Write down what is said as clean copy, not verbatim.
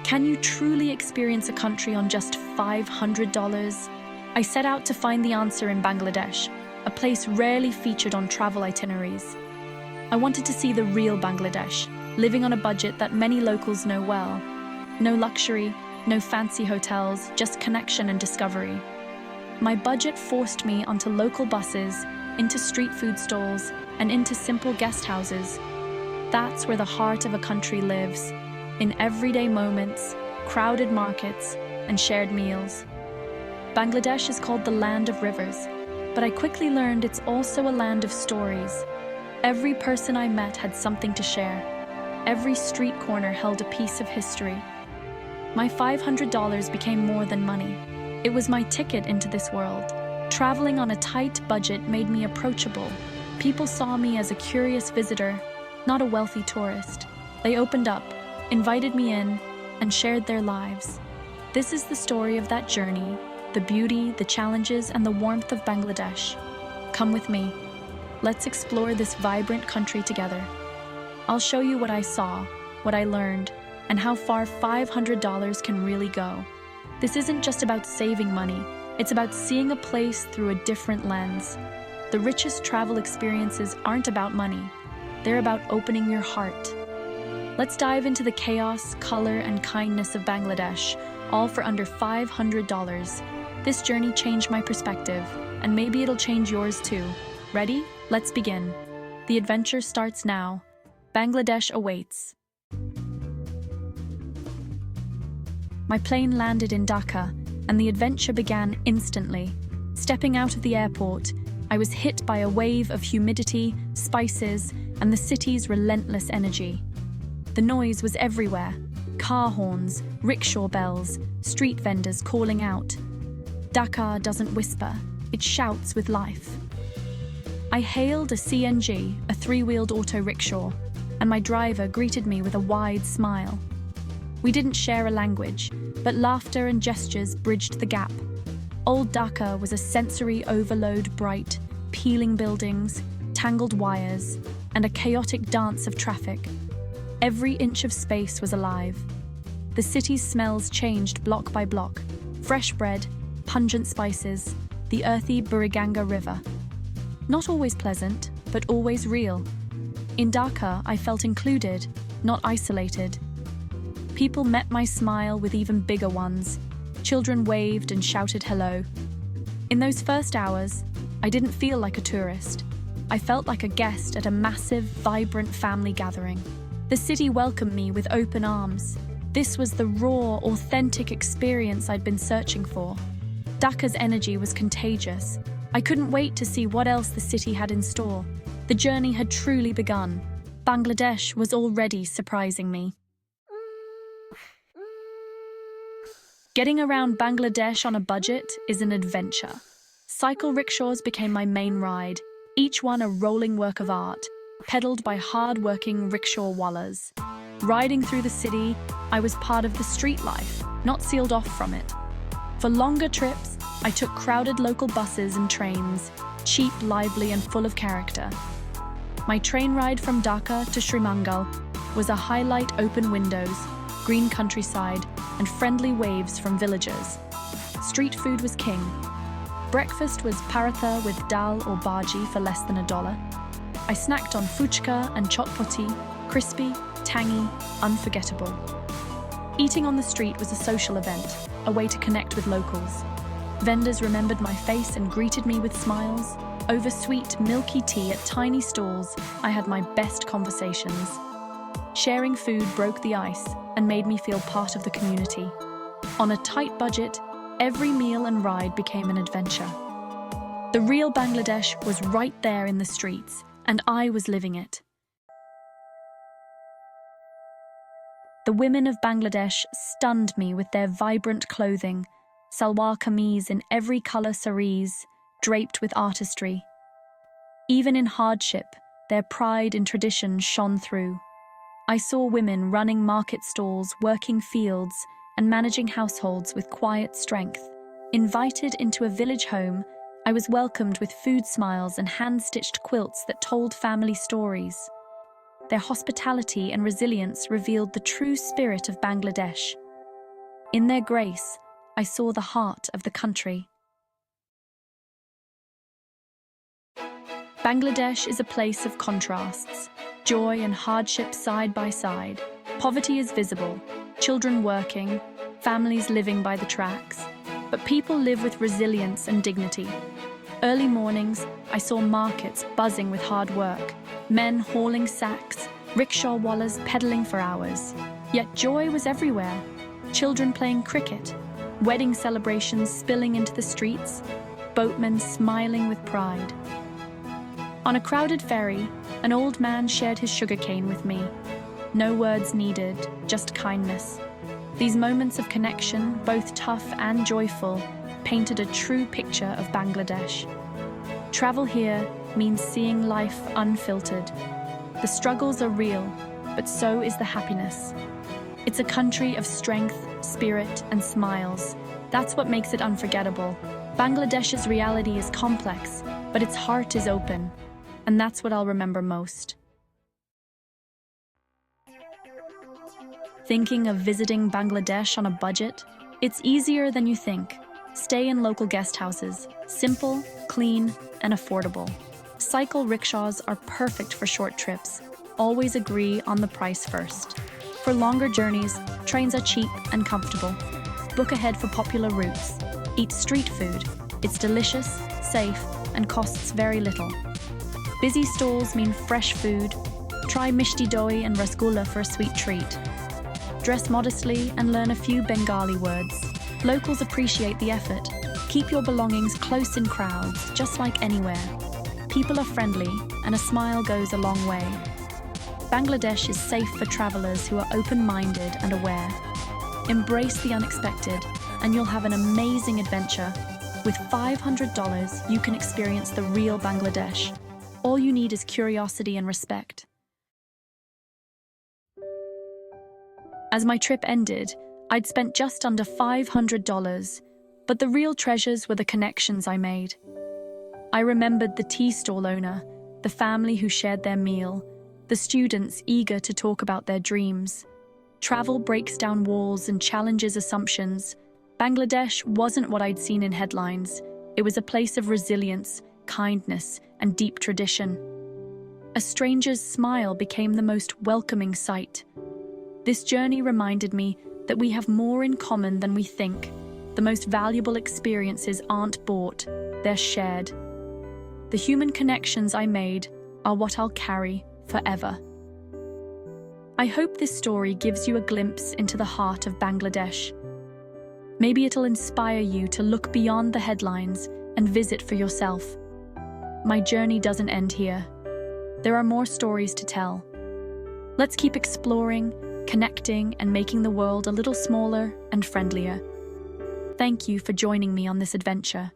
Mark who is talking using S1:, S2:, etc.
S1: Can you truly experience a country on just $500? I set out to find the answer in Bangladesh, a place rarely featured on travel itineraries. I wanted to see the real Bangladesh, living on a budget that many locals know well. No luxury, no fancy hotels, just connection and discovery. My budget forced me onto local buses, into street food stalls, and into simple guest houses. That's where the heart of a country lives, in everyday moments, crowded markets, and shared meals. Bangladesh is called the land of rivers, but I quickly learned it's also a land of stories. Every person I met had something to share. Every street corner held a piece of history. My $500 became more than money. It was my ticket into this world. Traveling on a tight budget made me approachable. People saw me as a curious visitor, not a wealthy tourist. They opened up, invited me in, and shared their lives. This is the story of that journey, the beauty, the challenges, and the warmth of Bangladesh. Come with me. Let's explore this vibrant country together. I'll show you what I saw, what I learned, and how far $500 can really go. This isn't just about saving money, it's about seeing a place through a different lens. The richest travel experiences aren't about money, they're about opening your heart. Let's dive into the chaos, color, and kindness of Bangladesh, all for under $500. This journey changed my perspective, and maybe it'll change yours too. Ready? Let's begin. The adventure starts now. Bangladesh awaits. My plane landed in Dhaka, and the adventure began instantly. Stepping out of the airport, I was hit by a wave of humidity, spices, and the city's relentless energy. The noise was everywhere. Car horns, rickshaw bells, street vendors calling out. Dhaka doesn't whisper, it shouts with life. I hailed a CNG, a three-wheeled auto rickshaw, and my driver greeted me with a wide smile. We didn't share a language, but laughter and gestures bridged the gap. Old Dhaka was a sensory overload, bright, peeling buildings, tangled wires, and a chaotic dance of traffic. Every inch of space was alive. The city's smells changed block by block. Fresh bread, pungent spices, the earthy Buriganga River. Not always pleasant, but always real. In Dhaka, I felt included, not isolated. People met my smile with even bigger ones. Children waved and shouted hello. In those first hours, I didn't feel like a tourist. I felt like a guest at a massive, vibrant family gathering. The city welcomed me with open arms. This was the raw, authentic experience I'd been searching for. Dhaka's energy was contagious. I couldn't wait to see what else the city had in store. The journey had truly begun. Bangladesh was already surprising me. Getting around Bangladesh on a budget is an adventure. Cycle rickshaws became my main ride, each one a rolling work of art, pedaled by hard-working rickshaw-wallahs. Riding through the city, I was part of the street life, not sealed off from it. For longer trips, I took crowded local buses and trains, cheap, lively, and full of character. My train ride from Dhaka to Srimangal was a highlight: open windows, green countryside, and friendly waves from villagers. Street food was king. Breakfast was paratha with dal or bhaji for less than $1. I snacked on fuchka and chotpoti, crispy, tangy, unforgettable. Eating on the street was a social event, a way to connect with locals. Vendors remembered my face and greeted me with smiles. Over sweet, milky tea at tiny stalls, I had my best conversations. Sharing food broke the ice and made me feel part of the community. On a tight budget, every meal and ride became an adventure. The real Bangladesh was right there in the streets, and I was living it. The women of Bangladesh stunned me with their vibrant clothing, salwar kameez in every color cerise, draped with artistry. Even in hardship, their pride in tradition shone through. I saw women running market stalls, working fields, and managing households with quiet strength. Invited into a village home, I was welcomed with food smiles and hand-stitched quilts that told family stories. Their hospitality and resilience revealed the true spirit of Bangladesh. In their grace, I saw the heart of the country. Bangladesh is a place of contrasts, joy and hardship side by side. Poverty is visible, children working, families living by the tracks. But people live with resilience and dignity. Early mornings, I saw markets buzzing with hard work, men hauling sacks, rickshawwallas pedaling for hours. Yet joy was everywhere. Children playing cricket, wedding celebrations spilling into the streets, boatmen smiling with pride. On a crowded ferry, an old man shared his sugarcane with me. No words needed, just kindness. These moments of connection, both tough and joyful, painted a true picture of Bangladesh. Travel here means seeing life unfiltered. The struggles are real, but so is the happiness. It's a country of strength, spirit, and smiles. That's what makes it unforgettable. Bangladesh's reality is complex, but its heart is open, and that's what I'll remember most. Thinking of visiting Bangladesh on a budget? It's easier than you think. Stay in local guest houses, simple, clean, and affordable. Cycle rickshaws are perfect for short trips. Always agree on the price first. For longer journeys, trains are cheap and comfortable. Book ahead for popular routes. Eat street food. It's delicious, safe, and costs very little. Busy stalls mean fresh food. Try mishti doi and rasgulla for a sweet treat. Dress modestly and learn a few Bengali words. Locals appreciate the effort. Keep your belongings close in crowds, just like anywhere. People are friendly, and a smile goes a long way. Bangladesh is safe for travelers who are open-minded and aware. Embrace the unexpected, and you'll have an amazing adventure. With $500, you can experience the real Bangladesh. All you need is curiosity and respect. As my trip ended, I'd spent just under $500, but the real treasures were the connections I made. I remembered the tea stall owner, the family who shared their meal, the students eager to talk about their dreams. Travel breaks down walls and challenges assumptions. Bangladesh wasn't what I'd seen in headlines. It was a place of resilience, kindness, and deep tradition. A stranger's smile became the most welcoming sight. This journey reminded me that we have more in common than we think. The most valuable experiences aren't bought, they're shared. The human connections I made are what I'll carry forever. I hope this story gives you a glimpse into the heart of Bangladesh. Maybe it'll inspire you to look beyond the headlines and visit for yourself. My journey doesn't end here. There are more stories to tell. Let's keep exploring, connecting, and making the world a little smaller and friendlier. Thank you for joining me on this adventure.